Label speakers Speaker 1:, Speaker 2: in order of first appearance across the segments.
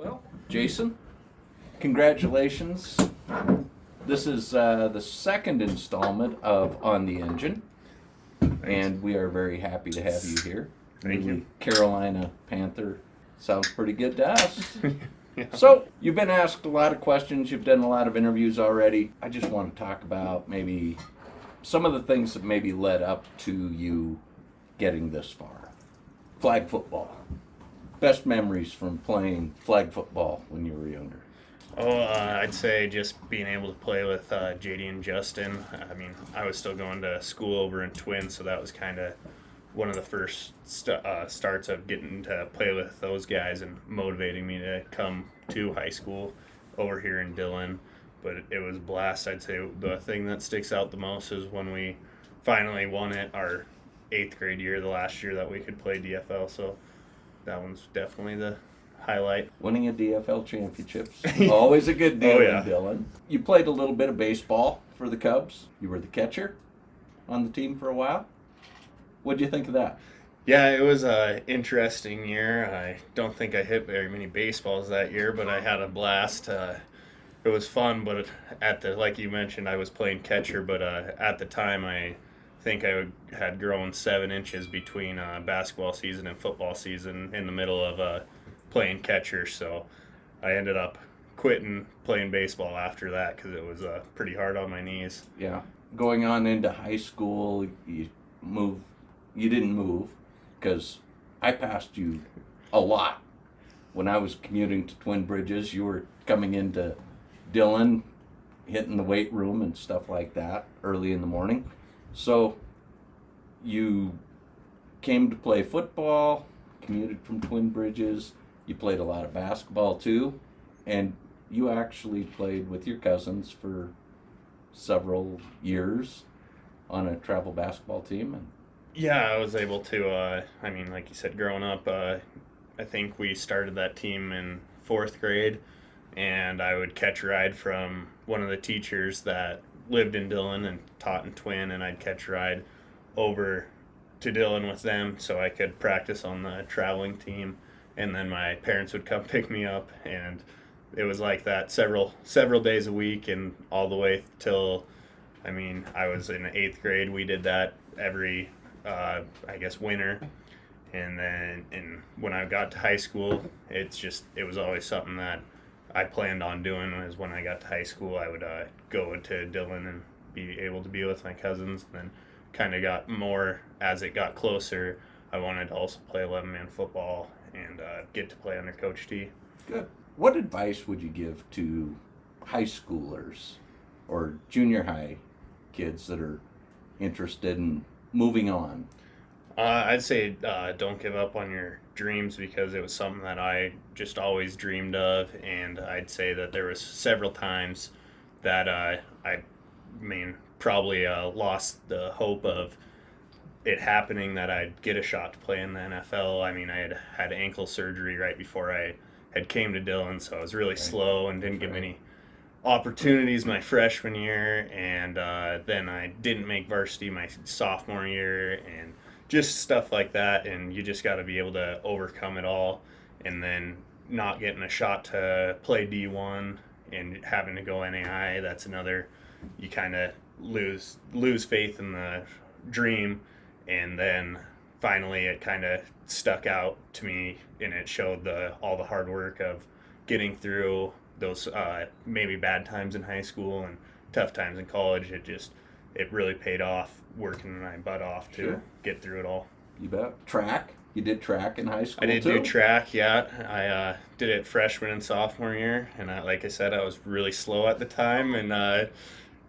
Speaker 1: Well, Jason, congratulations. This is the second installment of On the Engine, and we are very happy to have you here.
Speaker 2: Thank you.
Speaker 1: Carolina Panther sounds pretty good to us.
Speaker 2: Yeah.
Speaker 1: So, you've been asked a lot of questions, you've done a lot of interviews already. I just want to talk about maybe some of the things that maybe led up to you getting this far. Flag football. Best memories from playing flag football when you were younger.
Speaker 2: I'd say just being able to play with JD and Justin. I mean, I was still going to school over in Twin, so that was kind of one of the first starts of getting to play with those guys and motivating me to come to high school over here in Dillon. But it was a blast. I'd say the thing that sticks out the most is when we finally won it our 8th grade year, the last year that we could play DFL. So that one's definitely the highlight.
Speaker 1: Winning a DFL championship's always a good deal
Speaker 2: Oh, yeah.
Speaker 1: in Dillon. You played a little bit of baseball for the Cubs. You were the catcher on the team for a while. What did you think of that?
Speaker 2: Yeah, it was an interesting year. I don't think I hit very many baseballs that year, but I had a blast. It was fun, but like you mentioned, I was playing catcher, but at the time I think I had grown 7 inches between basketball season and football season in the middle of playing catcher, so I ended up quitting playing baseball after that because it was pretty hard on my knees.
Speaker 1: Yeah. Going on into high school, you didn't move because I passed you a lot. When I was commuting to Twin Bridges, you were coming into Dillon, hitting the weight room and stuff like that early in the morning. So you came to play football, commuted from Twin Bridges. You played a lot of basketball too, and you actually played with your cousins for several years on a travel basketball team. And
Speaker 2: Yeah, I was able to, I mean, like you said, growing up, I think we started that team in 4th grade, and I would catch a ride from one of the teachers that lived in Dillon and taught in Twin, and I'd catch a ride over to Dillon with them so I could practice on the traveling team, and then my parents would come pick me up, and it was like that several days a week, and all the way till, I mean, I was in 8th grade. We did that every I guess winter, and then when I got to high school, it was always something that I planned on doing. Was when I got to high school, I would go to Dillon and be able to be with my cousins. And then kind of got more as it got closer. I wanted to also play 11-man football and get to play under Coach T.
Speaker 1: good. What advice would you give to high schoolers or junior high kids that are interested in moving on?
Speaker 2: I'd say don't give up on your dreams because it was something that I just always dreamed of, and I'd say that there was several times that I probably lost the hope of it happening that I'd get a shot to play in the NFL. I mean, I had ankle surgery right before I had came to Dillon, so I was really slow and didn't get many opportunities my freshman year, and then I didn't make varsity my sophomore year, and just stuff like that. And you just got to be able to overcome it all, and then not getting a shot to play D1 and having to go NAI. That's another, you kind of lose faith in the dream, and then finally it kind of stuck out to me, and it showed all the hard work of getting through those maybe bad times in high school and tough times in college. It really paid off working my butt off to get through it all.
Speaker 1: You bet. Track? You did track in high school
Speaker 2: I did
Speaker 1: too?
Speaker 2: do track, yeah. I did it freshman and sophomore year, and like I said, I was really slow at the time, and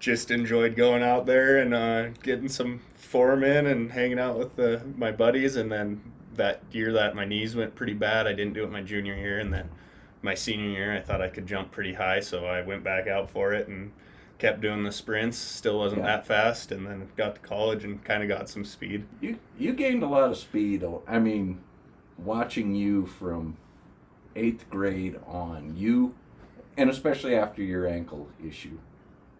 Speaker 2: just enjoyed going out there and getting some form in and hanging out with my buddies. And then that year that my knees went pretty bad, I didn't do it my junior year, and then my senior year I thought I could jump pretty high, so I went back out for it and kept doing the sprints. Still wasn't that fast, and then got to college and kind of got some speed.
Speaker 1: You gained a lot of speed. I mean, watching you from 8th grade on, and especially after your ankle issue,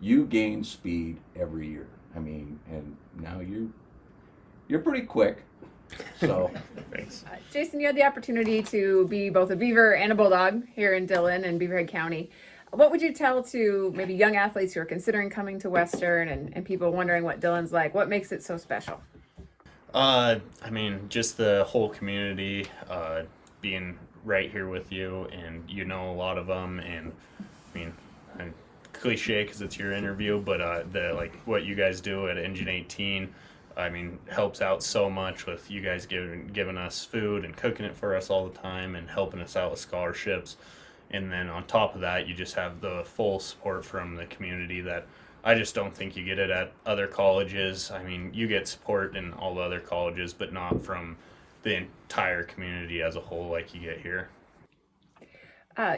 Speaker 1: you gained speed every year. I mean, and now you're pretty quick. So
Speaker 2: Thanks.
Speaker 3: Jason, you had the opportunity to be both a Beaver and a Bulldog here in Dillon and Beaverhead County. What would you tell to maybe young athletes who are considering coming to Western and people wondering what Dillon's like? What makes it so special?
Speaker 2: I mean, just the whole community being right here with you, and you know a lot of them. And I mean, cliche because it's your interview, but the like what you guys do at Engine 18, I mean, helps out so much with you guys giving us food and cooking it for us all the time and helping us out with scholarships. And then on top of that, you just have the full support from the community that I just don't think you get it at other colleges. I mean, you get support in all the other colleges, but not from the entire community as a whole like you get here.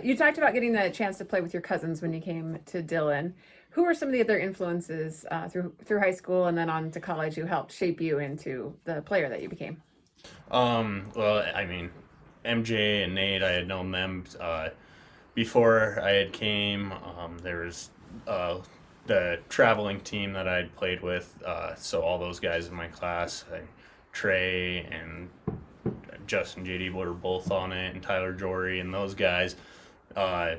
Speaker 3: You talked about getting the chance to play with your cousins when you came to Dillon. Who are some of the other influences through high school and then on to college who helped shape you into the player that you became?
Speaker 2: Well, I mean, MJ and Nate, I had known them before I had came. There was the traveling team that I'd played with, so all those guys in my class, Trey and Justin JD were both on it, and Tyler Jory and those guys. I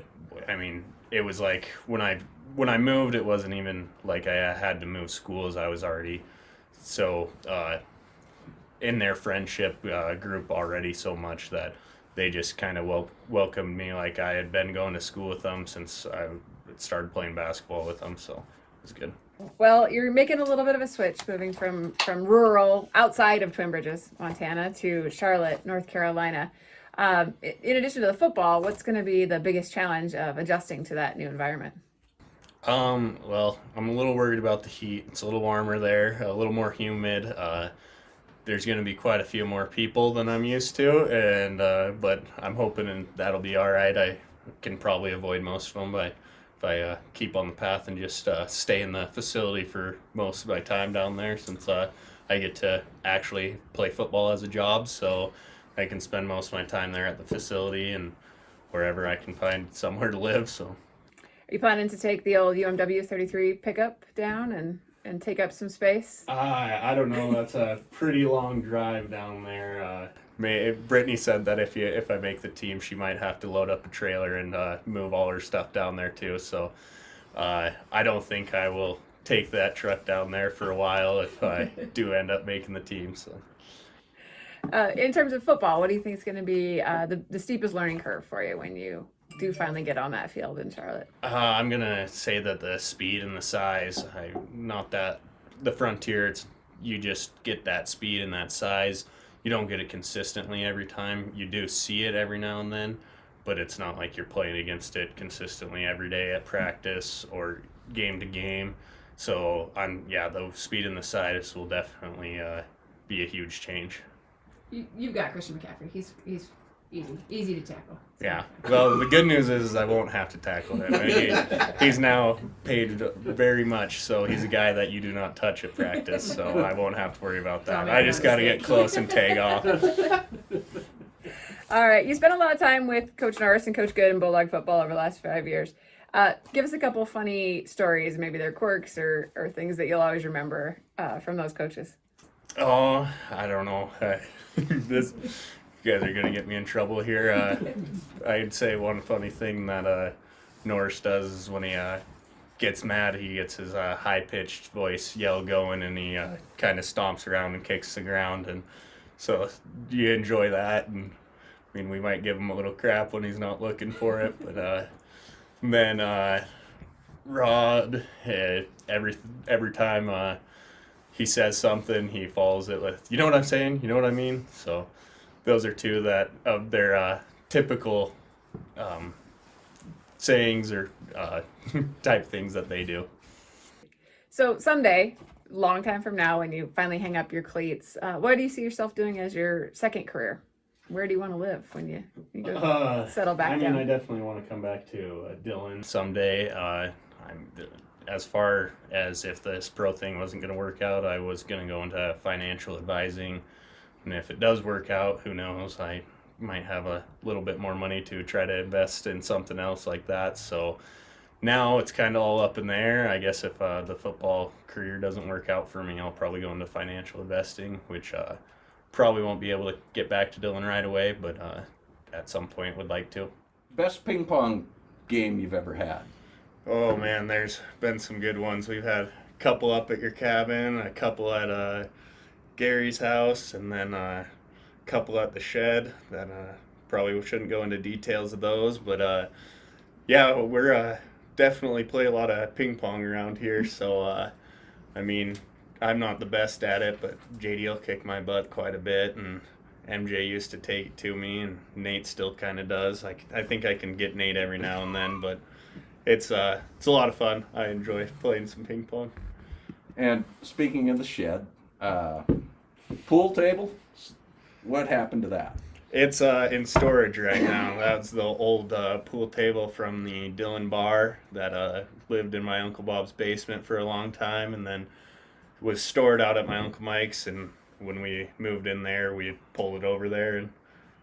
Speaker 2: mean, it was like when I moved, it wasn't even like I had to move schools. I was already so in their friendship group already so much that they just kind of welcomed me like I had been going to school with them since I started playing basketball with them. So it was good.
Speaker 3: Well, you're making a little bit of a switch, moving from rural, outside of Twin Bridges, Montana, to Charlotte, North Carolina. In addition to the football, what's going to be the biggest challenge of adjusting to that new environment?
Speaker 2: Well, I'm a little worried about the heat. It's a little warmer there, a little more humid. There's going to be quite a few more people than I'm used to, and but I'm hoping that'll be all right. I can probably avoid most of them if I keep on the path and just stay in the facility for most of my time down there, since I get to actually play football as a job, so I can spend most of my time there at the facility and wherever I can find somewhere to live. So,
Speaker 3: Are you planning to take the old UMW 33 pickup down and take up some space?
Speaker 2: I don't know. That's a pretty long drive down there. Brittany said that if I make the team, she might have to load up a trailer and move all her stuff down there too. So I don't think I will take that truck down there for a while if I do end up making the team. So.
Speaker 3: In terms of football, what do you think is going to be the steepest learning curve for you when you do finally get on that field in Charlotte?
Speaker 2: I'm gonna say that the speed and the size. Not that the frontier. You just get that speed and that size. You don't get it consistently every time. You do see it every now and then, but it's not like you're playing against it consistently every day at practice or game to game. So the speed and the size will definitely be a huge change.
Speaker 3: You've got Christian McCaffrey. He's easy to tackle.
Speaker 2: Yeah. Well, the good news is I won't have to tackle him. He's now paid very much, so he's a guy that you do not touch at practice, so I won't have to worry about that. I just got to get close and tag off.
Speaker 3: All right. You spent a lot of time with Coach Norris and Coach Good in Bulldog football over the last 5 years. Give us a couple funny stories, maybe their quirks or things that you'll always remember from those coaches.
Speaker 2: Oh, I don't know. You guys are going to get me in trouble here. I'd say one funny thing that Norris does is when he gets mad, he gets his high-pitched voice yell going, and he kind of stomps around and kicks the ground. And so you enjoy that. And I mean, we might give him a little crap when he's not looking for it. But then Rod, every time he says something, he follows it with, "You know what I'm saying? You know what I mean?" So those are two that of their typical sayings or type things that they do.
Speaker 3: So someday, long time from now, when you finally hang up your cleats, what do you see yourself doing as your second career? Where do you want to live when you go settle back down?
Speaker 2: I definitely want to come back to Dillon someday. As far as if this pro thing wasn't going to work out, I was going to go into financial advising. And if it does work out, who knows? I might have a little bit more money to try to invest in something else like that. So now it's kind of all up in the air. I guess if the football career doesn't work out for me, I'll probably go into financial investing, which probably won't be able to get back to Dillon right away, but at some point would like to.
Speaker 1: Best ping pong game you've ever had?
Speaker 2: Oh man, there's been some good ones. We've had a couple up at your cabin, a couple at Gary's house, and then a couple at the shed that probably shouldn't go into details of those, but yeah, we're definitely play a lot of ping pong around here, so I mean, I'm not the best at it, but JD will kick my butt quite a bit, and MJ used to take it to me, and Nate still kind of does. I think I can get Nate every now and then, but it's a lot of fun. I enjoy playing some ping pong.
Speaker 1: And speaking of the shed, pool table, what happened to that?
Speaker 2: It's in storage right now. That's the old pool table from the Dillon bar that lived in my Uncle Bob's basement for a long time, and then was stored out at my Uncle Mike's. And when we moved in there, we pulled it over there and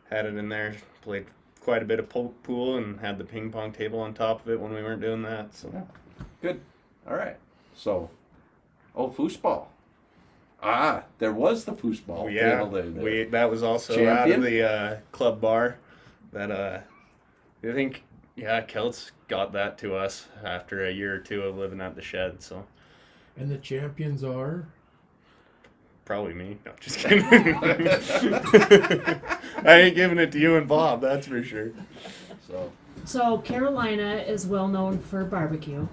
Speaker 2: had it in there. Played quite a bit of pool and had the ping pong table on top of it when we weren't doing that. So
Speaker 1: Yeah. Good. All right. So, foosball. There was the foosball
Speaker 2: yeah,
Speaker 1: table.
Speaker 2: that was also
Speaker 1: champion?
Speaker 2: out of the club bar. That I think Kelts got that to us after a year or two of living at the shed. So
Speaker 4: And the champions are?
Speaker 2: probably me. No, just kidding. I ain't giving it to you and Bob, that's for sure.
Speaker 5: So Carolina is well known for barbecue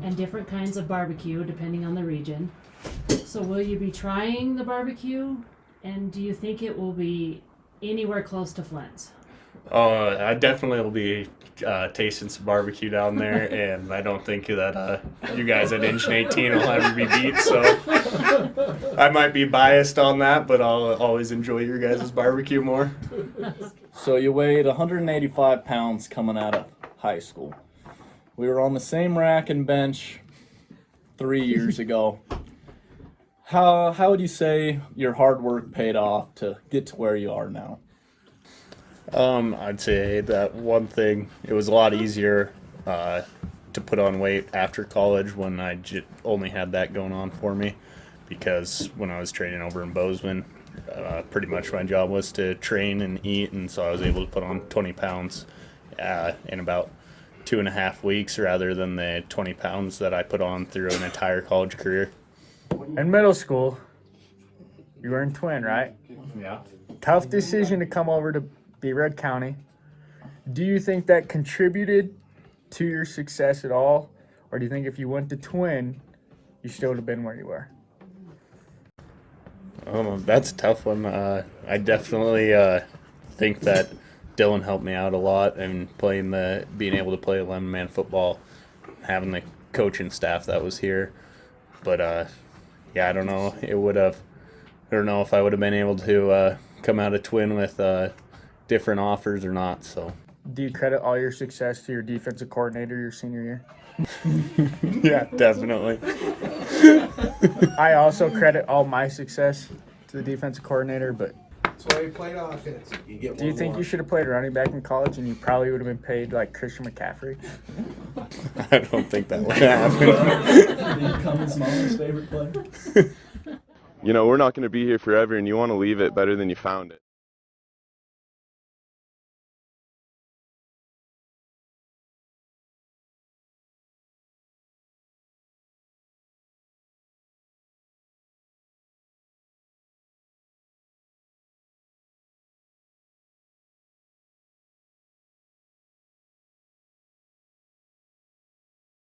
Speaker 5: and different kinds of barbecue depending on the region. So will you be trying the barbecue, and do you think it will be anywhere close to Flint's?
Speaker 2: I definitely will be tasting some barbecue down there, and I don't think that you guys at Engine 18 will ever be beat, so I might be biased on that, but I'll always enjoy your guys' barbecue more.
Speaker 6: So you weighed 185 pounds coming out of high school. We were on the same rack and bench 3 years ago. How would you say your hard work paid off to get to where you are now?
Speaker 2: I'd say that one thing, it was a lot easier to put on weight after college when I only had that going on for me, because when I was training over in Bozeman, pretty much my job was to train and eat, and so I was able to put on 20 pounds in about 2.5 weeks rather than the 20 pounds that I put on through an entire college career.
Speaker 7: In middle school, you were in Twin, right?
Speaker 6: Yeah.
Speaker 7: Tough decision to come over to be Red County. Do you think that contributed to your success at all? Or do you think if you went to Twin, you still would have been where you were?
Speaker 2: That's a tough one. I definitely think that Dillon helped me out a lot, and being able to play 11-man football, having the coaching staff that was here. But I don't know. I don't know if I would have been able to come out of Twin with different offers or not. So
Speaker 7: Do you credit all your success to your defensive coordinator your senior year?
Speaker 2: yeah, definitely.
Speaker 7: I also credit all my success to the defensive coordinator, but
Speaker 4: That's why you played offense. You get
Speaker 7: do you think you should have played running back in college and you probably would have been paid like Christian McCaffrey?
Speaker 2: I don't think that would happen.
Speaker 6: Become his mom's favorite player.
Speaker 8: You know, we're not going to be here forever, and you want to leave it better than you found it.